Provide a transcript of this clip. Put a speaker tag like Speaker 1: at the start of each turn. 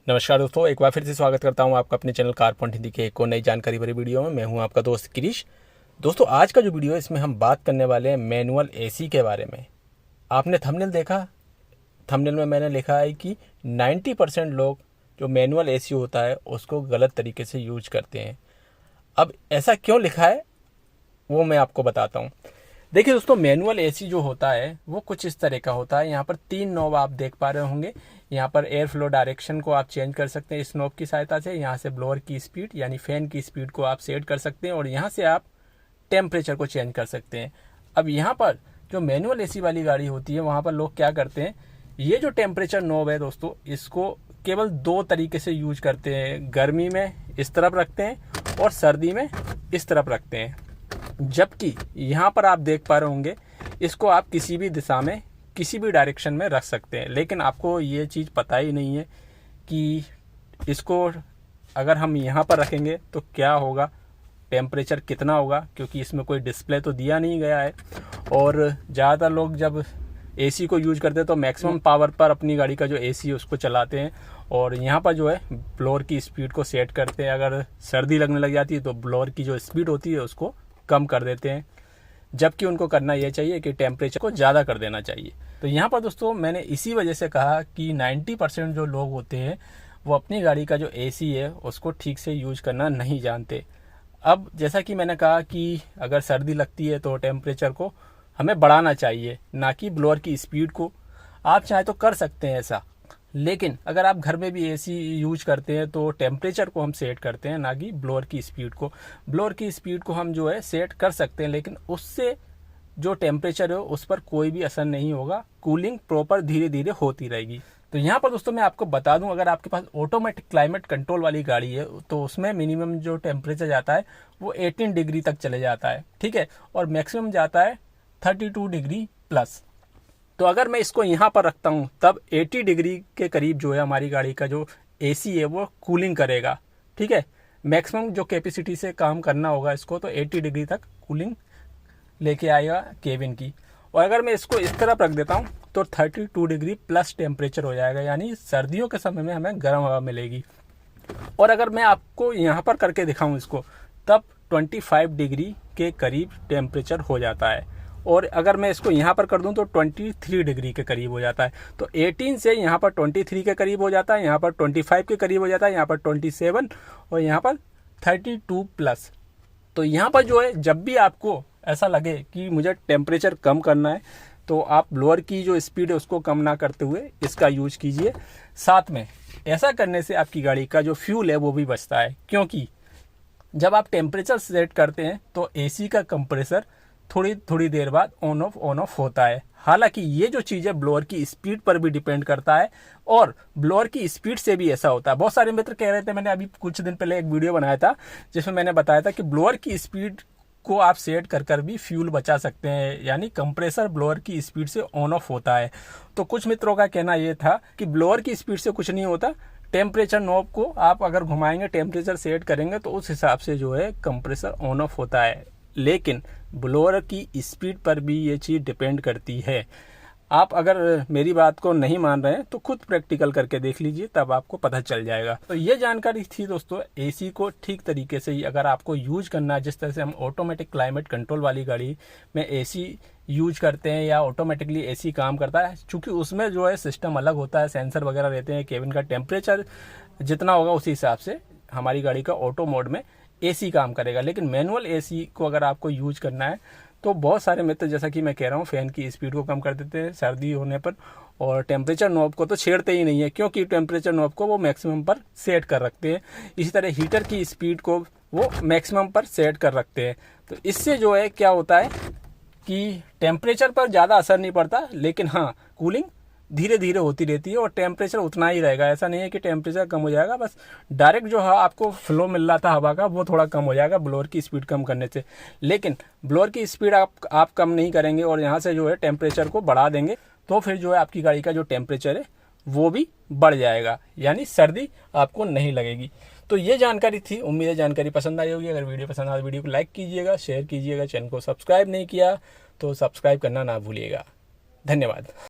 Speaker 1: नमस्कार दोस्तों, एक बार फिर से स्वागत करता हूं आपका अपने चैनल कार पॉइंट हिंदी के एक और नई जानकारी भरी वीडियो में। मैं हूं आपका दोस्त क्रिश। दोस्तों, आज का जो वीडियो है इसमें हम बात करने वाले हैं मैनुअल एसी के बारे में। आपने थंबनेल देखा, थंबनेल में मैंने लिखा है कि 90% लोग जो मैनुअल एसी होता है उसको गलत तरीके से यूज करते हैं। अब ऐसा क्यों लिखा है वो मैं आपको बताता हूँ। देखिए दोस्तों, मैनुअल एसी जो होता है वो कुछ इस तरह का होता है। यहाँ पर 3 नॉब आप देख पा रहे होंगे। यहाँ पर एयर फ्लो डायरेक्शन को आप चेंज कर सकते हैं इस नॉब की सहायता से। यहाँ से ब्लोअर की स्पीड यानी फैन की स्पीड को आप सेट कर सकते हैं और यहाँ से आप टेम्परेचर को चेंज कर सकते हैं। अब यहाँ पर जो मैनुअल एसी वाली गाड़ी होती है वहाँ पर लोग क्या करते हैं, ये जो टेम्परेचर नॉब है दोस्तों, इसको केवल 2 तरीके से यूज करते हैं। गर्मी में इस तरफ रखते हैं और सर्दी में इस तरफ रखते हैं। जबकि यहाँ पर आप देख पा रहे होंगे इसको आप किसी भी दिशा में किसी भी डायरेक्शन में रख सकते हैं। लेकिन आपको ये चीज़ पता ही नहीं है कि इसको अगर हम यहाँ पर रखेंगे तो क्या होगा, टेम्परेचर कितना होगा, क्योंकि इसमें कोई डिस्प्ले तो दिया नहीं गया है। और ज़्यादातर लोग जब एसी को यूज करते हैं तो मैक्सिमम पावर पर अपनी गाड़ी का जो एसी है उसको चलाते हैं और यहाँ पर जो है ब्लोअर की स्पीड को सेट करते हैं। अगर सर्दी लगने लग जाती है तो ब्लोअर की जो स्पीड होती है उसको कम कर देते हैं, जबकि उनको करना यह चाहिए कि टेम्परेचर को ज़्यादा कर देना चाहिए। तो यहाँ पर दोस्तों मैंने इसी वजह से कहा कि 90% जो लोग होते हैं वो अपनी गाड़ी का जो एसी है उसको ठीक से यूज करना नहीं जानते। अब जैसा कि मैंने कहा कि अगर सर्दी लगती है तो टेम्परेचर को हमें बढ़ाना चाहिए, ना कि ब्लोअर की स्पीड को। आप चाहे तो कर सकते हैं ऐसा, लेकिन अगर आप घर में भी एसी यूज करते हैं तो टेम्परेचर को हम सेट करते हैं, ना कि ब्लोअर की स्पीड को। ब्लोअर की स्पीड को हम जो है सेट कर सकते हैं, लेकिन उससे जो टेम्परेचर है उस पर कोई भी असर नहीं होगा। कूलिंग प्रॉपर धीरे धीरे होती रहेगी। तो यहाँ पर दोस्तों मैं आपको बता दूं, अगर आपके पास ऑटोमेटिक क्लाइमेट कंट्रोल वाली गाड़ी है तो उसमें मिनिमम जो टेम्परेचर जाता है वो 18 डिग्री तक चले जाता है, ठीक है, और मैक्सिमम जाता है 32 डिग्री प्लस। तो अगर मैं इसको यहाँ पर रखता हूँ तब 80 डिग्री के करीब जो है हमारी गाड़ी का जो एसी है वो कूलिंग करेगा, ठीक है। मैक्सिमम जो कैपेसिटी से काम करना होगा इसको, तो 80 डिग्री तक कूलिंग लेके आएगा केबिन की। और अगर मैं इसको इस तरफ रख देता हूँ तो 32 डिग्री प्लस टेम्परेचर हो जाएगा, यानी सर्दियों के समय में हमें गर्म हवा मिलेगी। और अगर मैं आपको यहाँ पर करके दिखाऊँ इसको, तब 25 डिग्री के करीब टेम्परेचर हो जाता है। और अगर मैं इसको यहाँ पर कर दूं तो 23 डिग्री के करीब हो जाता है। तो 18 से यहाँ पर 23 के करीब हो जाता है, यहाँ पर 25 के करीब हो जाता है, यहाँ पर 27 और यहाँ पर 32 प्लस। तो यहाँ पर जो है जब भी आपको ऐसा लगे कि मुझे टेम्परेचर कम करना है तो आप ब्लोअर की जो स्पीड है उसको कम ना करते हुए इसका यूज कीजिए। साथ में ऐसा करने से आपकी गाड़ी का जो फ्यूल है वो भी बचता है, क्योंकि जब आप टेम्परेचर सेट करते हैं तो एसी का कंप्रेसर थोड़ी थोड़ी देर बाद ऑन ऑफ होता है। हालांकि ये जो चीज़ है ब्लोअर की स्पीड पर भी डिपेंड करता है और ब्लोअर की स्पीड से भी ऐसा होता है। बहुत सारे मित्र कह रहे थे, मैंने अभी कुछ दिन पहले एक वीडियो बनाया था जिसमें मैंने बताया था कि ब्लोअर की स्पीड को आप सेट कर भी फ्यूल बचा सकते हैं, यानी कंप्रेसर ब्लोअर की स्पीड से ऑन ऑफ होता है। तो कुछ मित्रों का कहना यह था कि ब्लोअर की स्पीड से कुछ नहीं होता, टेम्परेचर नॉब को आप अगर घुमाएंगे, टेम्परेचर सेट करेंगे तो उस हिसाब से जो है कंप्रेसर ऑन ऑफ होता है। लेकिन ब्लोअर की स्पीड पर भी ये चीज़ डिपेंड करती है। आप अगर मेरी बात को नहीं मान रहे हैं तो खुद प्रैक्टिकल करके देख लीजिए, तब आपको पता चल जाएगा। तो ये जानकारी थी दोस्तों एसी को ठीक तरीके से ही अगर आपको यूज करना है, जिस तरह से हम ऑटोमेटिक क्लाइमेट कंट्रोल वाली गाड़ी में एसी यूज करते हैं या ऑटोमेटिकली एसी काम करता है, चूँकि उसमें जो है सिस्टम अलग होता है, सेंसर वगैरह रहते हैं, केबिन का टेम्परेचर जितना होगा उसी हिसाब से हमारी गाड़ी का ऑटो मोड में एसी काम करेगा। लेकिन मैनुअल एसी को अगर आपको यूज करना है तो बहुत सारे मित्र, जैसा कि मैं कह रहा हूँ, फैन की स्पीड को कम कर देते हैं सर्दी होने पर और टेम्परेचर नॉब को तो छेड़ते ही नहीं है, क्योंकि टेम्परेचर नॉब को वो मैक्सिमम पर सेट कर रखते हैं। इसी तरह हीटर की स्पीड को वो मैक्सिमम पर सेट कर रखते हैं। तो इससे जो है क्या होता है कि टेम्परेचर पर ज़्यादा असर नहीं पड़ता, लेकिन हाँ कूलिंग धीरे धीरे होती रहती है और टेम्परेचर उतना ही रहेगा। ऐसा नहीं है कि टेम्परेचर कम हो जाएगा, बस डायरेक्ट जो है आपको फ्लो मिल रहा था हवा का वो थोड़ा कम हो जाएगा ब्लोअर की स्पीड कम करने से। लेकिन ब्लोअर की स्पीड आप कम नहीं करेंगे और यहाँ से जो है टेम्परेचर को बढ़ा देंगे तो फिर जो है आपकी गाड़ी का जो टेम्परेचर है वो भी बढ़ जाएगा, यानी सर्दी आपको नहीं लगेगी। तो ये जानकारी थी, उम्मीद है जानकारी पसंद आई होगी। अगर वीडियो पसंद आए वीडियो को लाइक कीजिएगा, शेयर कीजिएगा, चैनल को सब्सक्राइब नहीं किया तो सब्सक्राइब करना ना भूलिएगा। धन्यवाद।